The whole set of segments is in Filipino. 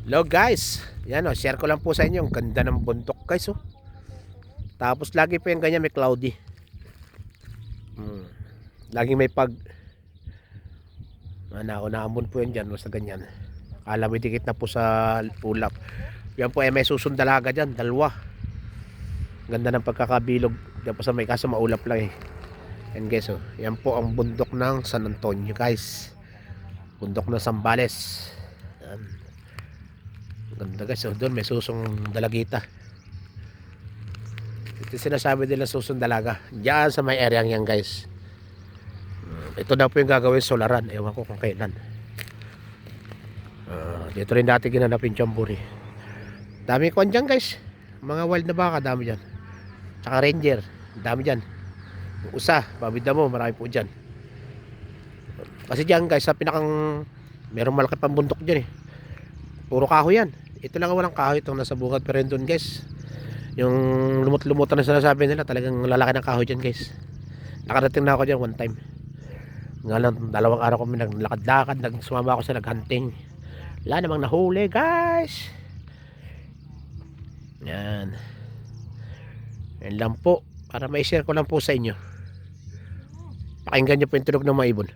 Hello guys, yan o, share ko lang po sa inyo ang ganda ng bundok guys oh. Tapos lagi po yung ganyan may cloudy. Laging may pag naamon po yan dyan sa ganyan. Akala may dikit na po sa ulap. Yan po ay may susundalaga dyan, dalawa. Ganda ng pagkakabilog. Yan po sa may kaso maulap lang eh. Yan guys oh, yan po ang bundok ng San Antonio guys. Bundok ng Zambales. Yan. Ganda guys oh, doon may susong dalagita. Ito sinasabi nila susong dalaga. Diyan sa may area yan guys. Ito daw po yung gagawin solaran. Ewan ko kung kailan. Dito rin dati ginanap yung Chamburi. Dami ko dyan guys. Mga wild na baka dami dyan. Tsaka ranger. Dami dyan. Yung usa, pabida mo, marami po dyan. Kasi dyan guys, sa pinakang merong malaki pang bundok dyan eh. Puro kahoy yan. Ito lang walang kahoy itong nasa bungad. Pero yun dun guys, yung lumot-lumutan na sinasabi nila, talagang lalaki ng kahoy dyan guys. Nakarating na ako dyan one time. Nga lang, 2 araw kami naglakad-lakad, sumama ako sa naghunting. Wala namang nahuli guys. Yan. Yan lang po, para ma-share ko lang po sa inyo. Pakinggan nyo po yung tunog ng mga ibon.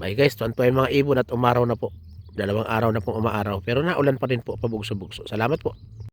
Bye guys, tuwan po yung mga ibon at umaraw na po. 2 araw na pong umaaraw. Pero naulan pa rin po, pabugso-bugso. Salamat po.